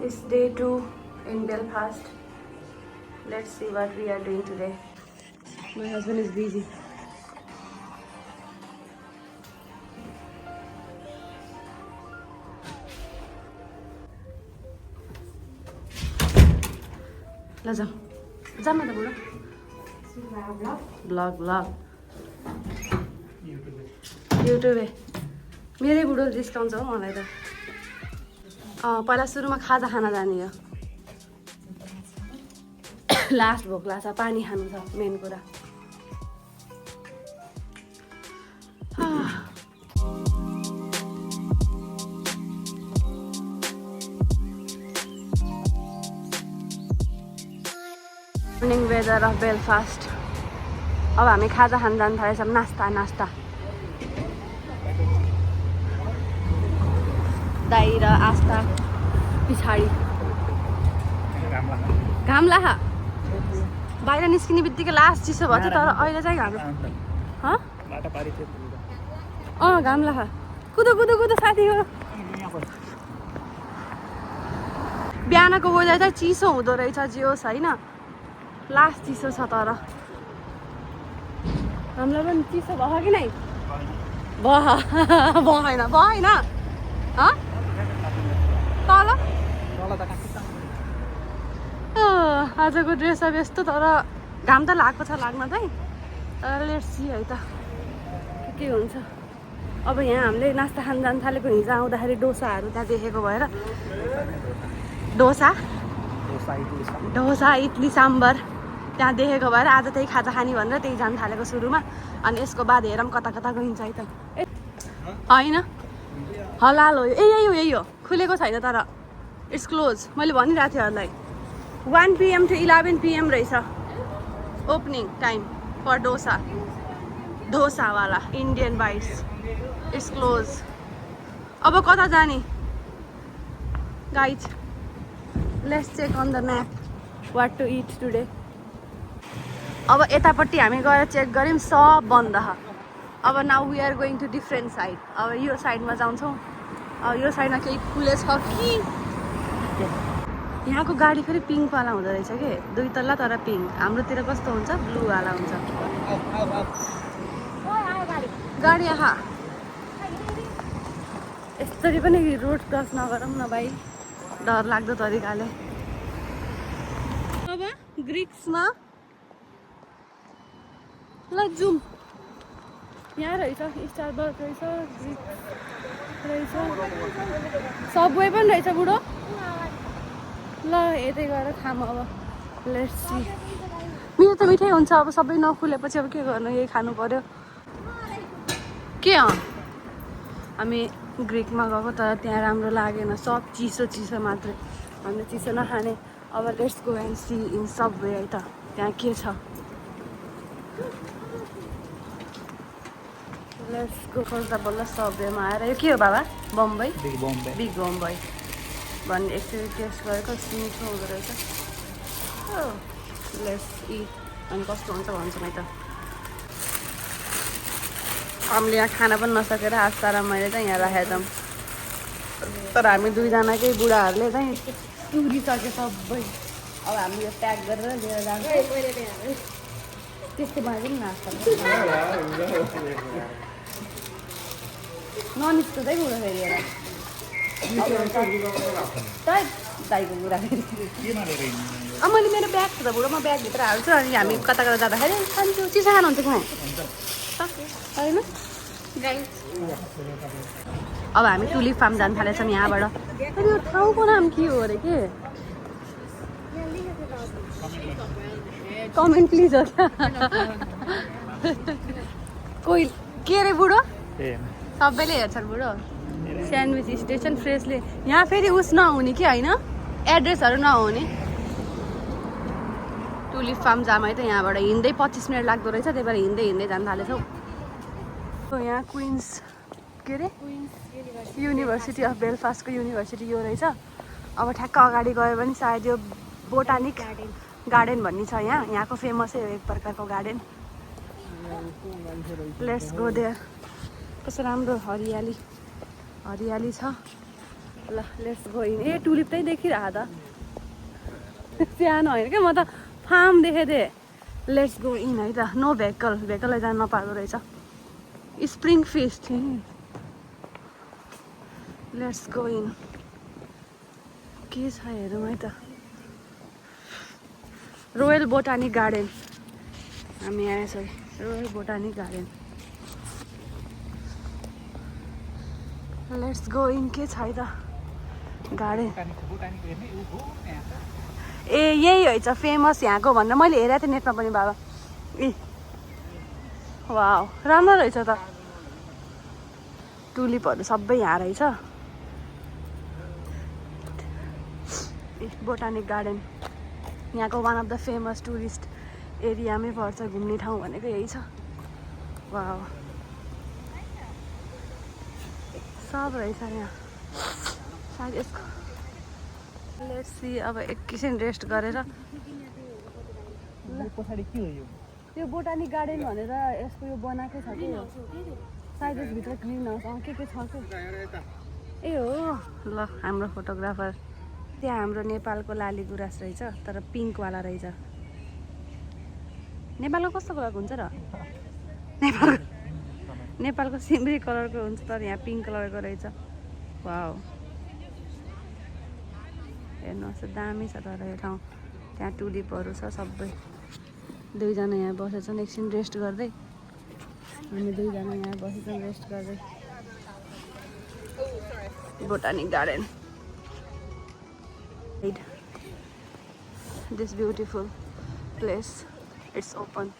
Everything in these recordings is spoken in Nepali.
It's day 2 in Belfast. Let's see what we are doing today. My husband is busy. ल जाऊ जाऊ न त बुढो ब्लग ब्लग युट्युबे मेरै बुढो जिस्काउँछ हौ मलाई त पहिला सुरुमा खाजा खाना जाने हो लास्ट भोक लाग्छ पानी खानु छ मेन कुरा मर्निङ वेदर अफ बेलफास्ट अब हामी खाजा खान जानु थालेछौँ नास्ता नास्ता दाइ र आस्था पछाडि घाम लाखा बाहिर निस्किने बित्तिकै लास्ट चिसो भयो तर अहिले चाहिँ घाम घाम लाखा कुदो कुदो कुदो साथी हो बिहानको वेदर चाहिँ चिसो हुँदो रहेछ जे होस् होइन लास्ट चिसो छ तर हामीलाई पनि चिसो भयो कि नै भएन भएन तल आजको ड्रेस अब यस्तो तर घाम त लागेको छ लाग्न चाहिँ तर लेट्स सी है त के हुन्छ अब यहाँ हामीले नास्ता खान जानु थालेको हिजो आउँदाखेरि डोसाहरू त्यहाँ देखेको भएर डोसा इडली साम्बर त्यहाँ देखेको भएर आज त्यही खाजा खाने भनेर त्यही जानु थालेको सुरुमा अनि यसको बाद हेरौँ कता कता गइन्छ है त होइन हलाल हो यही हो खुलेको छैन तर इट्स क्लोज मैले भनिरहेको थिएँहरूलाई 1 PM to 11 PM रहेछ opening time for Dosawala Indian bites it's close अब कता जाने guys let's check on the map what to eat today अब यतापट्टि हामी गएर चेक गऱ्यौँ सब बन्द छ अब now we are going to different side अब यो साइडमा जान्छौँ अब यो साइडमा केही खुलेछ कि यहाँको गाडी फेरि पिङ्कवाला हुँदो रहेछ कि 2 तल्ला तर पिङ्क हाम्रोतिर कस्तो हुन्छ ब्लूवाला हुन्छ गाडी आहा यसरी पनि रोड क्रस नगरौँ न भाइ डर लाग्दो तरिकाले अब ग्रिक्समा ल जाउँ यहाँ रहेछ स्टारबक्स रहेछ ग्रिक्स रहेछ सबवे पनि रहेछ बुढो ल यतै गएर खाम अब लेट्स सी मेरो त मिठै हुन्छ अब सबै नखुलेपछि अब के गर्नु यही खानु पर्यो के हामी ग्रिकमा गएको तर त्यहाँ राम्रो लागेन सब चिसो मात्रै हामीले चिसो नखाने अब let's go and see in Subway है त त्यहाँ के छ लेट्स गो फर्स्ट बल्ल सबवेमा आएर यो के हो बाबा बम्बई बिग बम्बई भन्ने एकचोटि टेस्ट गरेको मिठो हुँदो रहेछ लेट्स इट अनि कस्तो हुन्छ भन्छु म त हामीले यहाँ खाना पनि नसकेर आस्था र मैले चाहिँ यहाँ राखेको तर हामी दुईजनाकै बुढाहरूले चाहिँ तुरिसक्यो सबै अब हामी यो प्याक गरेर लिएर जान्छ त्यस्तै बनाइदिउँ न आस्था ननिस्को चाहिँ बुढो फेरि दाइको कुरा फेरि अब मैले मेरो ब्याग छ त बुढो म ब्यागभित्र हाल्छु अनि हामी कता कता जाँदाखेरि खान्छु चिसो खानुहुन्छ कि होइन अब हामी टुलिप फार्म जानु थालेछौँ यहाँबाट अनि यो ठाउँको नाम के हो अरे के कमेन्ट प्लिज हो क्या कोही के अरे बुढो सबैले हेर्छन् बुढो स्यान्डविच स्टेसन फ्रेसले यहाँ फेरि उस नहुने कि होइन एड्रेसहरू नहुने टुलिप फार्म जाम है त यहाँबाट हिँड्दै 25 मिनट लाग्दो रहेछ त्यही भएर हिँड्दै जानु थालेछौँ यहाँ क्विन्स के अरे युनिभर्सिटी अफ बेलफास्टको युनिभर्सिटी यो रहेछ अब ठ्याक्क अगाडि गयो भने सायद यो बोटानिक गार्डन भन्ने छ यहाँको फेमसै हो एक प्रकारको गार्डन लेट्स गो देयर कस्तो राम्रो हरियाली छ ल let's go in. A tulip चाहिँ देखिरहेको त सानो होइन क्या, म त फार्म देखेको थिएँ। लेट्स गो इन है त। नो भेहिकल जान नपाएको रहेछ। स्प्रिङ फिस थियो। Let's go in. के छ हेरौँ है त। रोयल बोटानिक गार्डन हामी आएछौँ। Royal botanic garden. Let's go in. के छ है त गार्डन। ए यही रहेछ फेमस यहाँको भनेर मैले हेरेको थिएँ नेटमा पनि बाबा। ए वाउ राम्रो रहेछ त। टुलिपहरू सबै यहाँ रहेछ। बोटानिक गार्डन यहाँको one of the famous tourist एरियामै पर्छ। घुम्ने ठाउँ भनेको यही छ। वाउ सब रहेछ यहाँ सायद यसको। लेट्स सी अब एकैछिन रेस्ट गरेर। यो बोटानिक गार्डन भनेर यसको यो बनाएकै छ कि सायद यसभित्र ग्रिन हाउस के छ कि। ए हो ल हाम्रो फोटोग्राफर। त्यहाँ हाम्रो नेपालको लाली गुराँस रहेछ तर पिङ्कवाला रहेछ। नेपालको कस्तो कलरको हुन्छ र? नेपालको सिमरी कलरको हुन्छ तर यहाँ पिङ्क कलरको रहेछ। वाउ हेर्नुहोस् दामी छ तर यो ठाउँ। त्यहाँ टुलिपहरू छ सबै। दुईजना यहाँ बसेछन् एकछिन रेस्ट गर्दै। हामी दुईजना यहाँ बसेछौँ रेस्ट गर्दै। Botanic garden this beautiful place. It's open.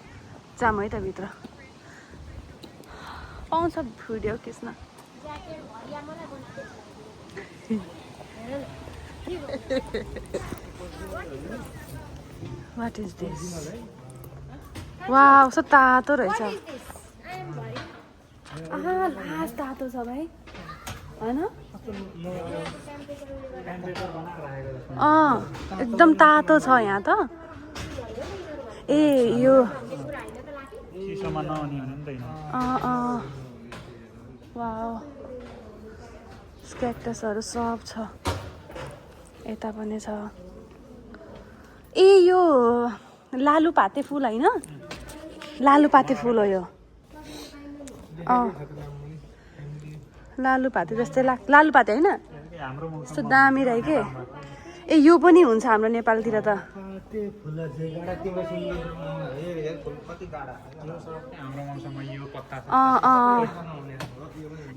जाम है त भित्र पाउँछ भिडियो खिच्न। What is this? वाउ कस्तो तातो रहेछ। लास्ट तातो छ भाइ होइन? एकदम तातो छ यहाँ त। ए यो वाउ क्याक्टसहरू सब छ। यता पनि छ। ए यो लालुपाते फुल होइन? लालुपाते फुल हो यो। लालुपाते जस्तै लालुपाते होइन? यस्तो दामी रह्यो के। ए यो पनि हुन्छ हाम्रो नेपालतिर त।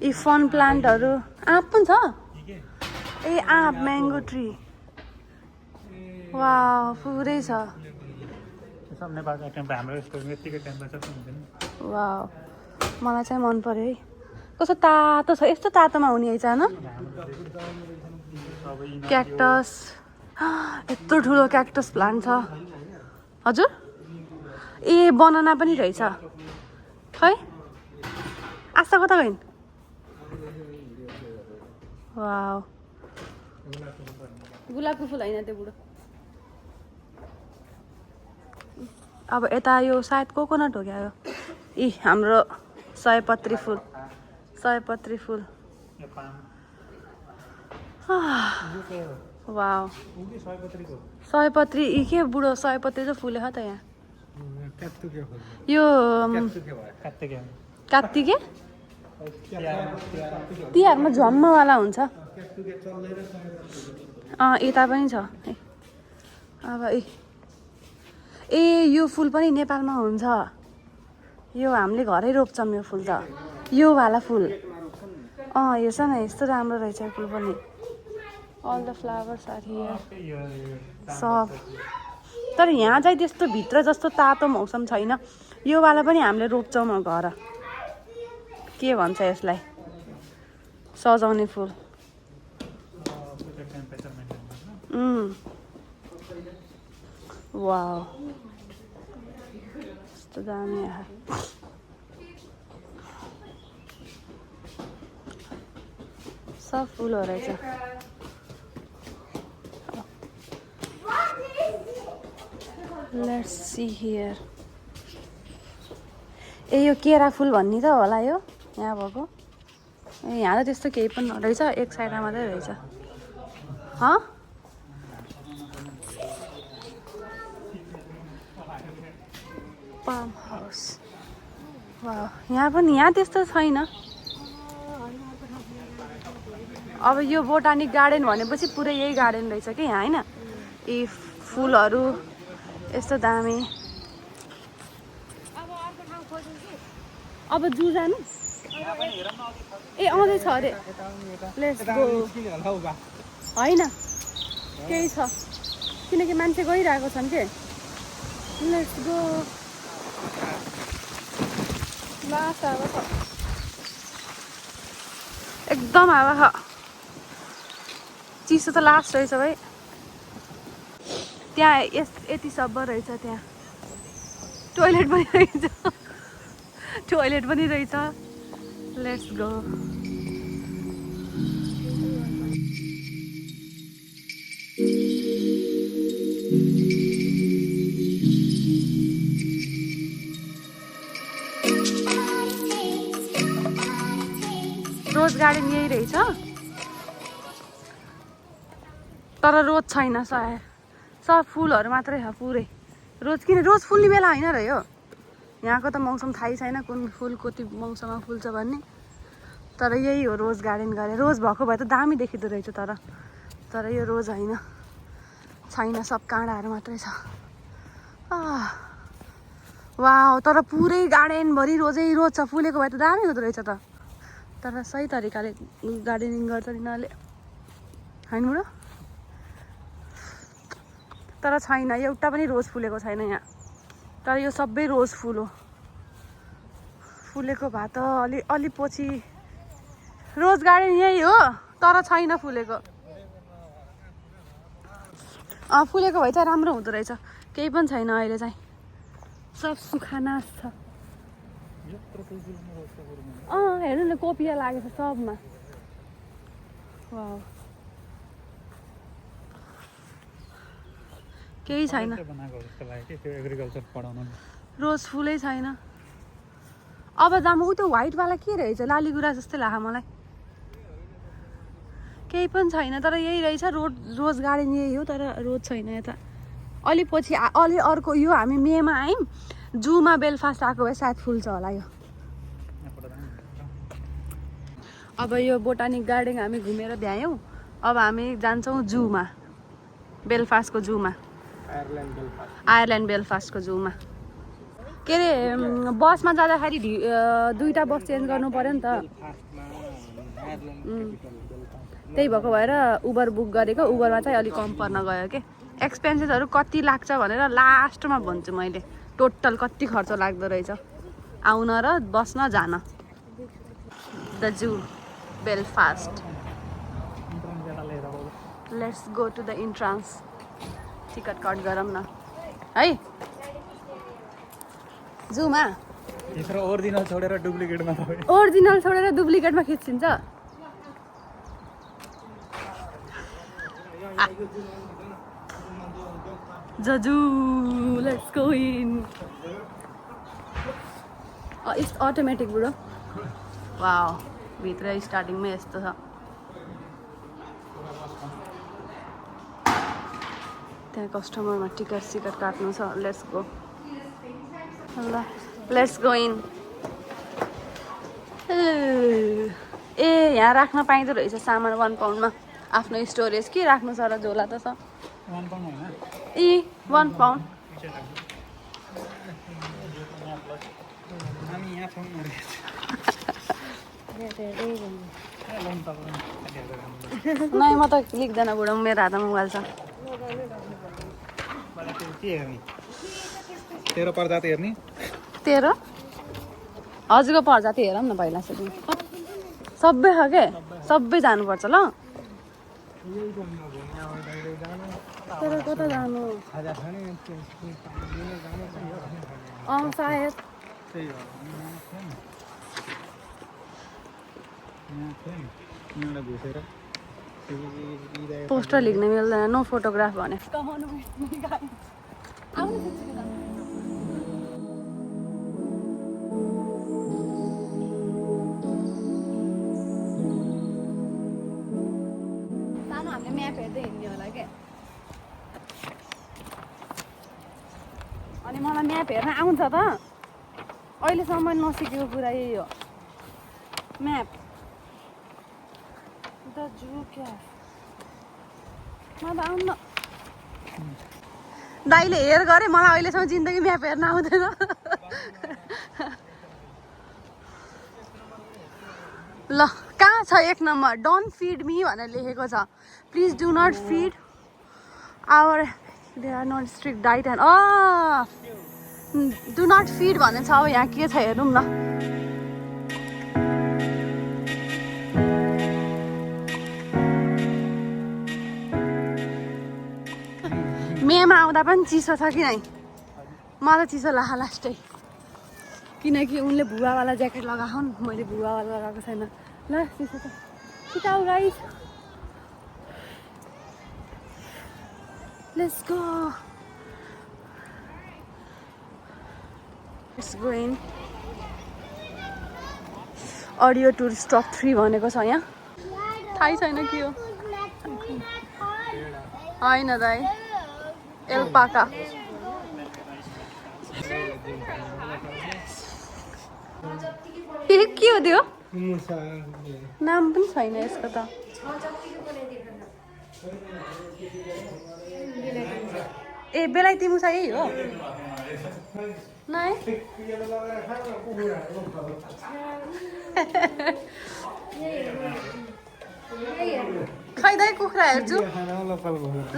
यी फन प्लान्टहरू। आँप पनि छ। ए आँप म्याङ्गो ट्री। वाउ पुरै छ। वाउ मलाई चाहिँ मन पर्यो है। कस्तो तातो छ। यस्तो तातोमा हुने है जान। क्याक्टस यत्रो ठुलो क्याक्टस प्लान्ट छ। हजुर ए बनाना पनि रहेछ खै। आशा कता गइन्? वाउ गुलाबको फुल होइन त्यो बुढो। अब यता यो सायद कोकोनट हो क्या यो। यी हाम्रो सयपत्री फुल। सयपत्री फुल। वाउ सयपत्री यी के बुढो सयपत्री त फुले छ त यहाँ। यो कात्तिके तिहारमा झम्मवाला हुन्छ। यता पनि छ। अब ए यो फुल पनि नेपालमा हुन्छ। यो हामीले घरै रोप्छौँ यो फुल त। यो वाला फुल हेर्छ न यस्तो राम्रो रहेछ यो फुल पनि। All the flowers are here सब। तर यहाँ चाहिँ त्यस्तो भित्र जस्तो तातो मौसम छैन। यो वाला पनि हामीले रोप्छौँ घर। के भन्छ यसलाई? सजाउने फुल। वाउ कस्तो दामी यहाँ। सब फुलहरू रहेछ। Let's see here. ए यो केरा फुल भन्ने त होला यो यहाँ भएको। यहाँ त त्यस्तो केही पनि नरहेछ एक साइडमा मात्रै रहेछ पाम हाउस यहाँ पनि यहाँ त्यस्तो छैन अब यो बोटानिक गार्डन भनेपछि पुरै यही गार्डन रहेछ कि यहाँ होइन यी फुलहरू यस्तो दामी अब जू जानु ए आउँदैछ अरे लेट्स गो होइन केही छ किनकि मान्छे गइरहेको छन् के लेट्स गो लास्ट हावा छ एकदम हावा छ चिसो त लास्ट रहेछ भाइ त्यहाँ यति सब रहेछ त्यहाँ टोइलेट पनि रहेछ लेट्स गो रोज गार्डन यही रहेछ तर रोज छैन सायद सब फुलहरू मात्रै छ पुरै रोज किन रोज फुल्ने बेला होइन र यो यहाँको त मौसम थाहै छैन कुन फुल कति मौसममा फुल्छ भन्ने तर यही हो रोज गार्डन गरे रोज भएको भए त दामी देखिँदो रहेछ तर यो रोज होइन छैन सब काँडाहरू मात्रै छ वाउ तर पुरै गार्डनभरि रोजै रोज छ फुलेको भए त दामी हुँदो रहेछ त तर सही तरिकाले गार्डनिङ गर्छ यिनीहरूले होइन बुढो तर छैन एउटा पनि रोज फुलेको छैन यहाँ तर यो सबै रोज फुल हो फुलेको भए त अलि पछि रोज गार्डन यही हो तर छैन फुलेको फुलेको भए चाहिँ राम्रो हुँदो रहेछ केही पनि छैन अहिले चाहिँ सब सुखानास छ हेर्नु न कोपिया लागेको छ सबमा वाउ केही छैन रोज फुलै छैन अब जाम उ त्यो व्हाइटवाला के रहेछ लालीगुरा जस्तै लाग्यो मलाई केही पनि छैन तर यही रहेछ रोज गार्डन यही हो तर रोज छैन यता अलि पछि अलि अर्को यो हामी मेमा आयौँ जूमा बेलफास्ट आएको भए सायद फुल्छ होला यो अब यो बोटानिक गार्डन हामी घुमेर भ्यायौँ अब हामी जान्छौँ जूमा बेलफास्टको जूमा आयरल्यान्ड बेलफास्टको जूमा के अरे बसमा जाँदाखेरि दुईवटा बस चेन्ज गर्नु पर्यो नि त त्यही भएको भएर उबर बुक गरेको उबरमा चाहिँ अलिक कम पर्न गयो के एक्सपेन्सेसहरू कति लाग्छ भनेर लास्टमा भन्छु मैले टोटल कति खर्च लाग्दो रहेछ आउन र बस्न जान the zoo Belfast let's go to the entrance ticket cut गरौँ न है जूमा ओरिजिनल छोडेर डुप्लिकेटमा खिचिन्छ जजू let's go in it's automatic बुढो वाउ भित्र स्टार्टिङमै यस्तो छ त्यहाँ कस्टमरमा टिकट काट्नु छ लेट्स गो ल लेट्स गो इन ए यहाँ राख्न पाइँदो रहेछ सामान 1 पाउन्डमा आफ्नो स्टोरेज के राख्नु छ र झोला त छ 1 पाउन्ड होइन 1 पाउन्ड नै म त लेख्दैन बुढो मेरो हातमा मोबाइल छ तेरो प्रजाति हेर्ने तेरो हजुरको प्रजाति हेरौँ न पहिला सबै छ के सबै जानुपर्छ ल तर कता जानु सायद पोस्टर लेख्न मिल्दैन नो फोटोग्राफ भने म्याप हेर्दै हिँड्ने होला क्या अनि मलाई म्याप हेर्न आउँछ त अहिलेसम्म नसिकेको कुरा यही हो म्याप द जू क्याफ म त आउन दाइले हेर गरे मलाई अहिलेसम्म जिन्दगी म्याप हेर्न आउँदैन ल कहाँ छ एक नम्बर डोन्ट फिड मी भनेर लेखेको छ please do not feed our they are not strict diet and do not feed भन्ने छ अब यहाँ के छ हेरौँ न मेमा आउँदा पनि चिसो छ कि नै मलाई चिसो लाहा लास्टै किनकि उनले भुवावाला ज्याकेट लगाएको मैले भुवावाला लगाएको छैन ल चिसो छ छिटाउ guys let's go it's going audio tour stop 3 भनेको छ यहाँ थाहै छैन के हो होइन दाइ एल्पाका के हो त्यो नाम पनि छैन यसको त ए बेलायती मुसा यही हो नै खै दाइ कुखुरा हेर्छु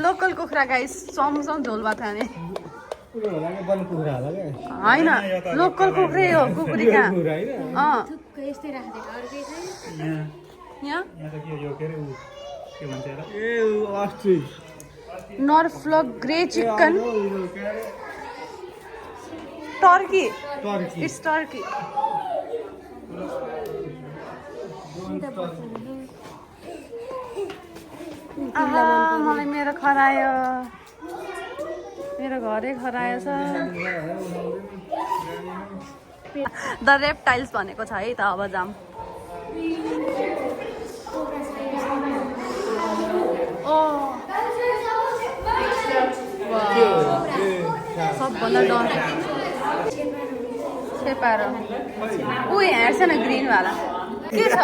लोकल कुखुरा गाइस समसम झोल भात खाने होइन लोकल कुखुरै हो कुकुरी कहाँ Norfolk grey chicken turkey it's turkey मलाई मेरो खरायो मेरो घरै खरायो छ द रेप्टाइल्स भनेको छ है त अब जाम सबभन्दा डर छेपारो ऊ हेर्छ न ग्रिनवाला के छ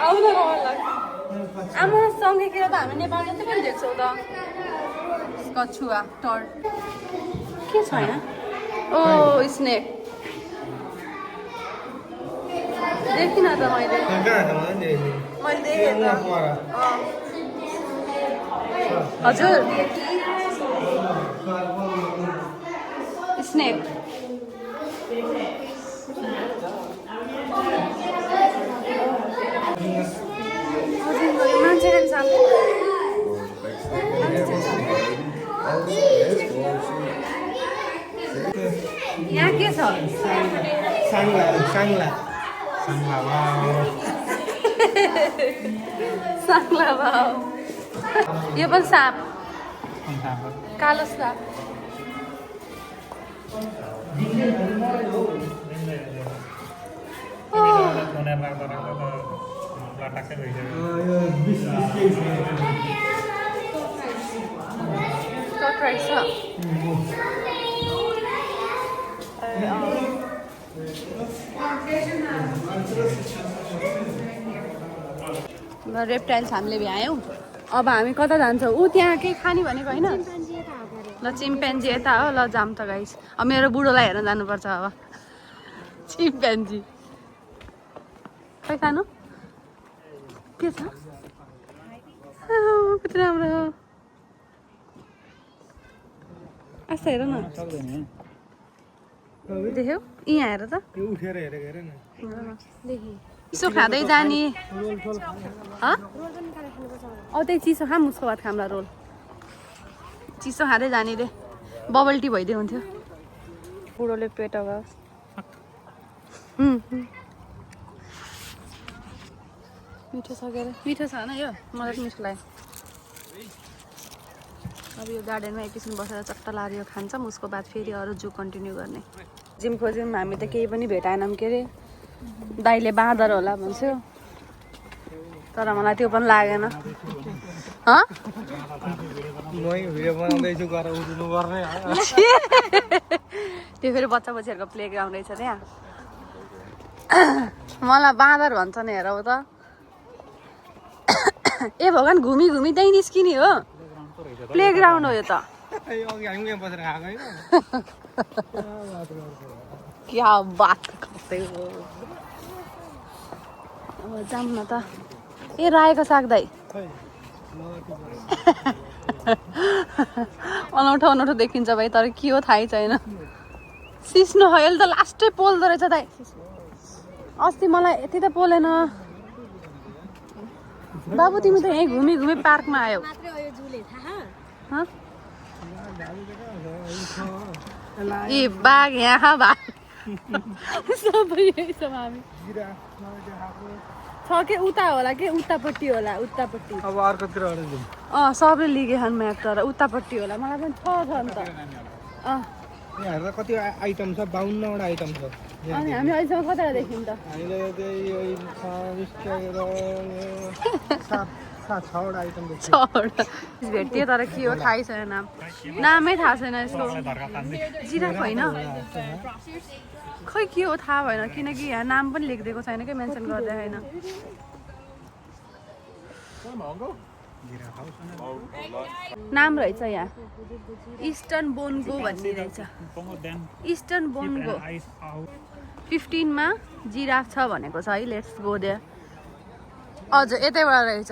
आउन आमा सँगैतिर त हामी नेपाल जति पनि देख्छौँ त कछुवा टर के छ यहाँ ओ स्नेक देखिन त मैले देखेँ त हजुर स्नेक मान्छे यहाँ के छ साङ्ला भाउ यो पनि साप कालो साप रेप्टाइल्स हामीले भ्यायौँ अब हामी कता जान्छौँ ऊ त्यहाँ केही खाने भनेको होइन ल चिम्प्यान्जी यता हो ल जाम त गाइस अब मेरो बुढोलाई हेर्न जानुपर्छ अब चिम्प्यान्जी खै खानु के छ कति राम्रो यस्तो हेर न देख्यौ यहाँ हेर त चिसो खाँदै जाने त्यही चिसो खाम उसको बाद खामला रोल चिसो खाँदै जाने रे बबल टी भइदियो हुन्थ्यो बुढोले पेट अब मिठो छ के अरे मिठो छ होइन यो मलाई पनि मिठो लाग्यो अब यो गार्डनमा एकैछिन बसेर चट्ट लाएर यो खान्छौँ उसको बाद फेरि अरू जू कन्टिन्यू गर्ने जिम खोज्यौँ हामी त केही पनि भेटाएनौँ के अरे दाइले बाँदर होला भन्छौ तर मलाई त्यो पनि लागेन हँ त्यो फेरि बच्चा बच्चीहरूको प्ले ग्राउन्ड रहेछ त्यहाँ मलाई बाँदर भन्छ नि हेर त ए भगवान् घुमी घुमी त्यहीँ निस्किने हो प्ले ग्राउन्ड हो यो त क्या बात गर्दै हो अब जाऊँ न त ए रायोको साग दाइ अनौठो अनौठो देखिन्छ भाइ तर के हो थाहै छैन सिस्नो हो यसले त लास्टै पोल्दो रहेछ दाइ अस्ति मलाई यति त पोलेन बाबु तिमी त यहीँ घुमी घुमी पार्कमा आयौ ए बाघ यहाँ बाघ सबै यही छौँ हामी छ के उता होला के उतापट्टि होला उतापट्टि अब अर्कोतिर सबले लिगेछन् म्याप तर उतापट्टि होला मलाई पनि छ नि त यहाँ कति आइटम छ 52 वटा आइटम छ अनि हामी अहिलेसम्म कतिवटा देख्यौँ त हामीले भेटियो तर के हो थाहै छैन नामै थाहा छैन यसको जिराफ होइन खै के हो थाहा भएन किनकि यहाँ नाम पनि लेखिदिएको छैन कि मेन्सन गर्दै छैन नाम रहेछ यहाँ इस्टर्न बोन्गो भन्ने रहेछ इस्टर्न बोन्गो 15 मा जिराफ छ भनेको छ है लेट्स गो देयर हजुर यतैबाट रहेछ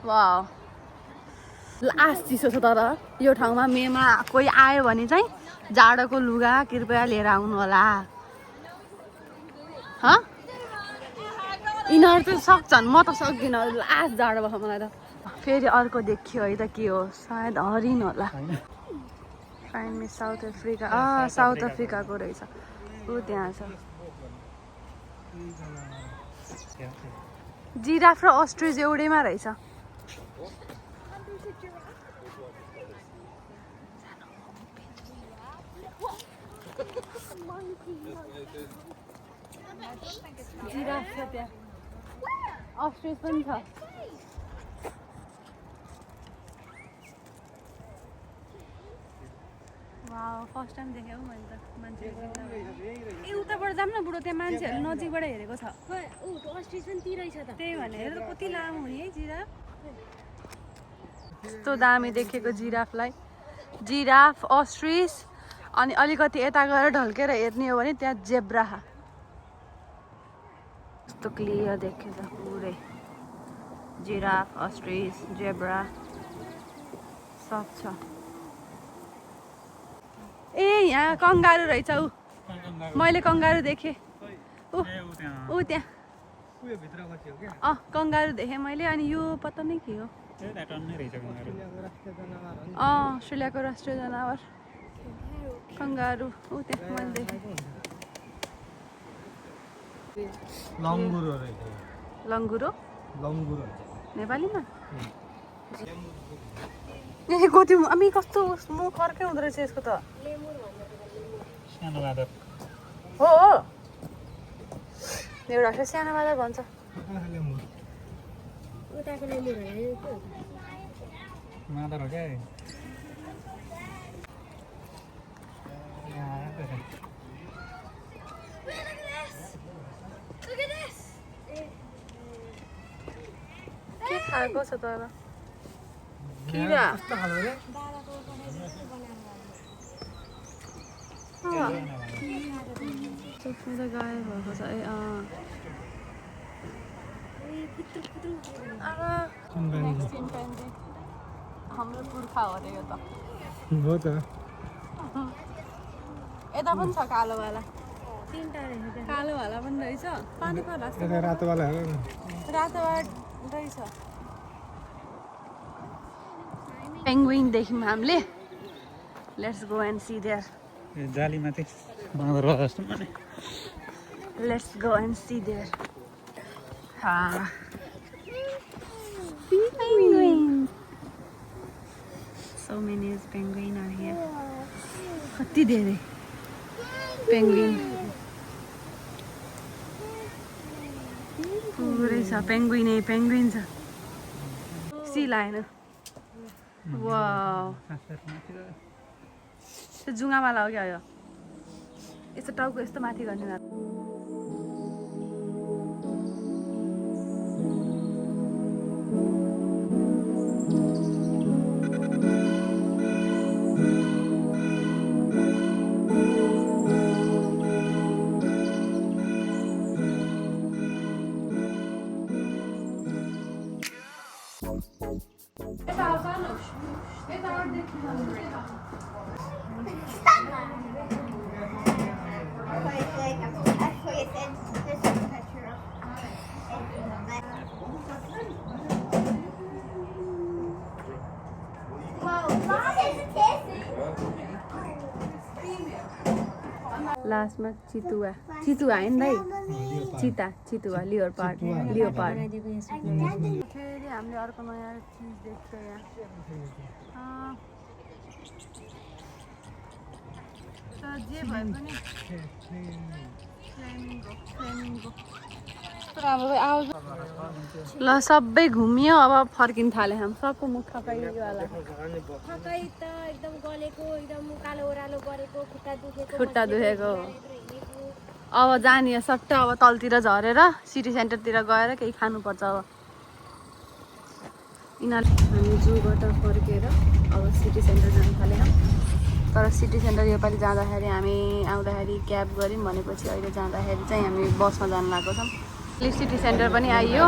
वाउ लास्ट चिसो छ तर यो ठाउँमा मेमा कोही आयो भने चाहिँ जाडोको लुगा कृपया लिएर आउनु होला हँ यिनीहरू त सक्छन् म त सक्दिनँ लास्ट जाडो भयो मलाई त फेरि अर्को देखियो है त के हो सायद हरिण होला fine miss south Africa south अफ्रिकाको रहेछ ऊ त्यहाँ छ जिराफ र अस्ट्रिच एउटैमा रहेछ जिराफ छ त्यहाँ अस्ट्रिच पनि छ फर्स्ट टाइम देखेँ हौ मैले त मान्छेहरू ए उताबाट जाऊँ न बुढो त्यहाँ मान्छेहरू नजिकबाट हेरेको छ त्यही भनेर कति लामो हुने है जिराफ यस्तो दामी देखेको जिराफलाई जिराफ अस्ट्रिच अनि अलिकति यता गएर ढल्केर हेर्ने हो भने त्यहाँ जेब्रा यस्तो क्लियर देखेछ पुरै जिराफ अस्ट्रिच जेब्रा सब छ ए यहाँ कङ्गारु रहेछ ऊ मैले कङ्गारु देखेँ ऊ त्यहाँ कङ्गारु देखेँ मैले अनि यो पत्ता नै के हो अस्ट्रेलियाको राष्ट्रिय जनावर कङ्गारु ऊ त्यहाँ मैले देखेँ लङ्गुरो नेपालीमा ए कति अनि कस्तो मुख अर्कै हुँदो रहेछ यसको त हो एउटा चाहिँ सानो बादर भन्छ मादर हो क्या के खाएको छ तर किरा गायब भएको छ हाम्रो पुर्खा हो अरे यो त हो त यता पनि छ कालोवाला कालोवाला पनि रहेछ पानी पर्ला रातोवाला रातोवाला रहेछ पेंगुइन देख्यौँ हामीले let's go and see there जालीमा चाहिँ बाँदर भयो जस्तो माने let's go and see there so many penguin are here कति धेरै पेंगुइन पुरै छ पेङ्गुइन छ सी लाइन वाउ त्यो जुङ्गावाला हो क्या यो यस्तो टाउको यस्तो माथि गर्ने लास्टमा चितुवा होइन दाइ चितुवा लियोपार्ड फेरि हामीले अर्को नयाँ चिज देख्छ यहाँ जे भए पनि ल सबै घुमियो अब फर्किन थाल्यो हामी सबको मुख थकाइवाला खुट्टा दुखेको अब जाने सट्ट अब तलतिर झरेर सिटी सेन्टरतिर गएर केही खानुपर्छ अब यिनीहरूले हामी जूबाट फर्केर अब सिटी सेन्टर जानु थाल्यौँ तर सिटी सेन्टर योपालि जाँदाखेरि हामी आउँदाखेरि क्याब गऱ्यौँ भनेपछि अहिले जाँदाखेरि चाहिँ हामी बसमा जानु लागेको छौँ सिटी सेन्टर पनि आइयो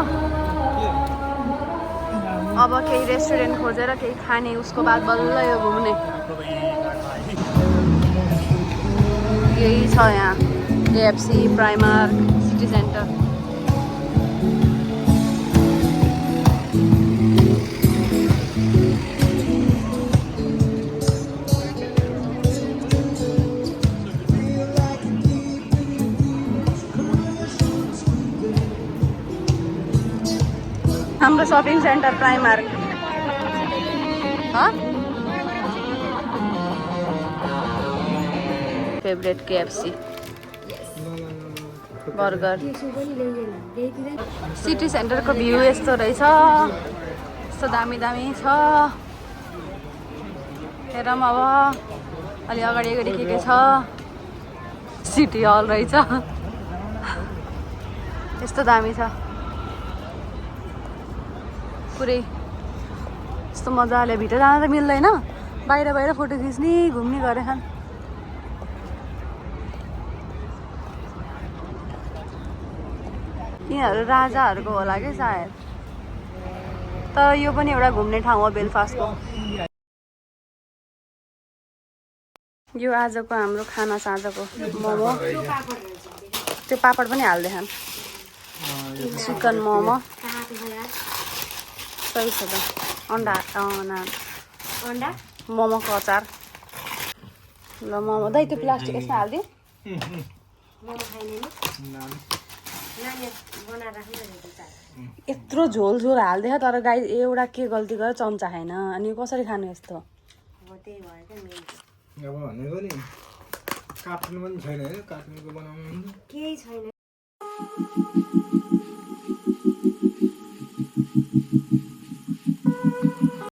अब केही रेस्टुरेन्ट खोजेर केही खाने उसको बाद बल्ल यो घुम्ने यही छ यहाँ केएफसी प्राइमार्क सिटी सेन्टर हाम्रो shopping centre Primark favourite KFC burger city सेन्टरको भ्यू यस्तो रहेछ यस्तो दामी छ हेरौँ अब अलि अगाडि के छ सिटी हल रहेछ यस्तो दामी छ पुरै यस्तो मजाले भित्र जान त मिल्दैन बाहिर फोटो खिच्ने घुम्ने गरेछन् यिनीहरू राजाहरूको होला क्या सायद तर यो पनि एउटा घुम्ने ठाउँ हो बेलफास्टको यो आजको हाम्रो खाना साँझको मोमो त्यो पापड पनि हाल्दैछन् चिकन मोमो सही छ त अन्डा मोमोको अचार ल मोमो दाइ त्यो प्लास्टिक यसमा हालिदियो यत्रो झोल हाल्दै तर गाई एउटा के गल्ती गरेर चम्चा खाएन अनि कसरी खानु यस्तो अब भनेको नि काट्नु पनि छैन काट्नुको बनाउनु केही छैन